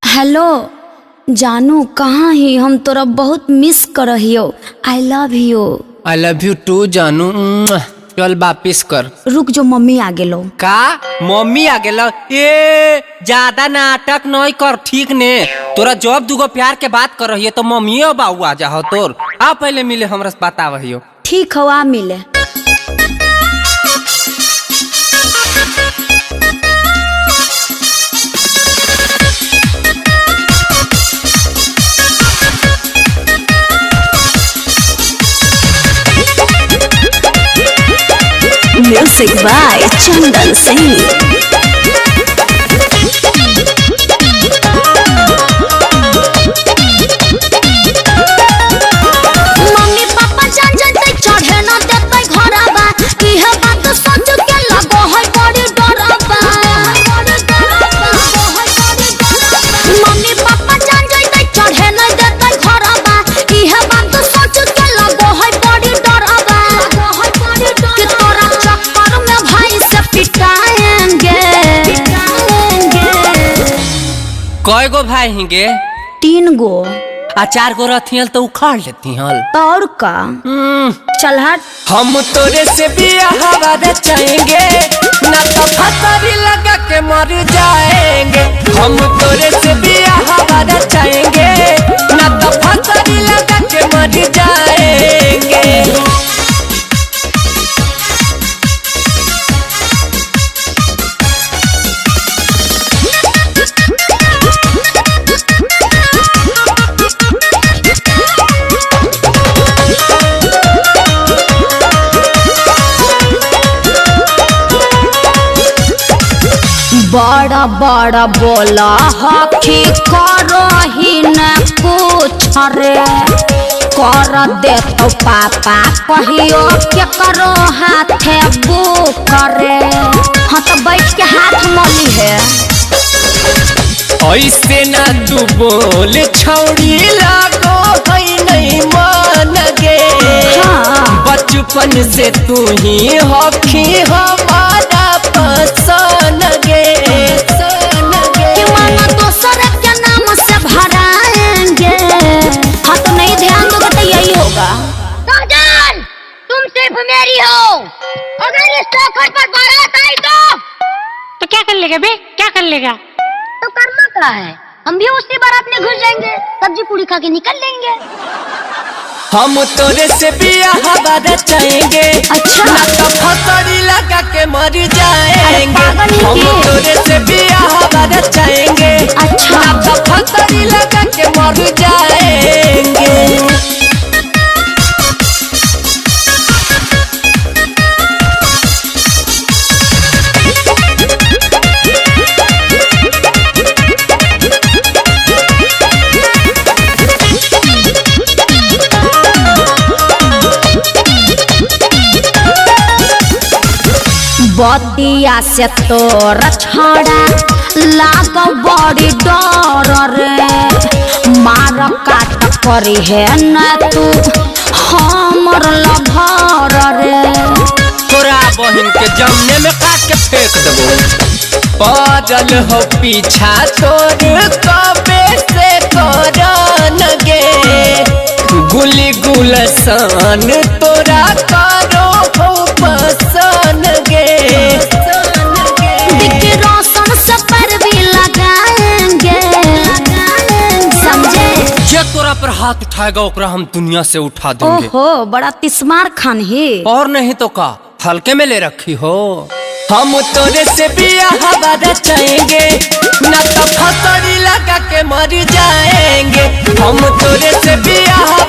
Hello जानू, कहाँ ही? हम तोरा बहुत मिस कर रहियो। आई लव यू टू जानू। चल वापिस कर। रुक जो, मम्मी आ गेलो। का मम्मी आ गेलो? ए ज्यादा नाटक नहीं कर, ठीक ने? तोरा जब दुगो प्यार के बात कर रही है तो मम्मी बाबू आ जा तोर। आ पहले मिले हमरा से बतावहियो। ठीक हो, आ मिले। Music by Chandan Singh। कई गो भाई हिंगे? 3 गो। आ 4 गो रहती तो उखाड़ लेती हल। और का? चल हट। हम तोरे से बियाह चाहेंगे ना तो फसारी लगा के मर जाएंगे। हम तोरे से बियाह चाहेंगे ना तो फसारी लगा के मर जाएंगे। बड़ा बड़ा बोला हखी करो ही न कुछ रे। कर दे तो पापा कहियो के करो हाथे बुक रे। हाँ तो बैठ के हाथ मली है। ऐसे ना तू बोल छौड़ी, लागो है नहीं मान गे। बचपन से तू ही हखी हमारा पसंद गे। तुम सिर्फ मेरी हो। अगर इस चौखट पर बारात आई तो क्या कर लेगा बे? क्या कर लेगा? तो करना क्या है, हम भी उसी बारात में घुस जाएंगे, सब्जी पूरी खा के निकल लेंगे। हम तोरे से बियाह चाहेंगे। अच्छा। ना तो फसारी लगा के मर जाएंगे। हम तोरे से बियाह चाहेंगे। अच्छा। ना तो फसारी लगा के मर जाएंगे। बतिया से तोर छड़ा लाग बड़ी डर रे। मार काट करी है न तू हमर लभर रे। तोरा बहन के जमने में काट के फेंक देबो। पागल हो पीछा तोर कबे से करन गे। गुली गुलसान तोरा करो हो पसंद गे। रोशन से पर भी लगाएंगे, समझे? जे तोरा पर हाथ उठाएगा ओकरा हम दुनिया से उठा देंगे। ओहो, बड़ा तिस्मार खान है। और नहीं तो का हल्के में ले रखी हो। हम तोरे से बियाह चाहेंगे ना तो फसारी लगा के मर जाएंगे। हम तोरे से बियाह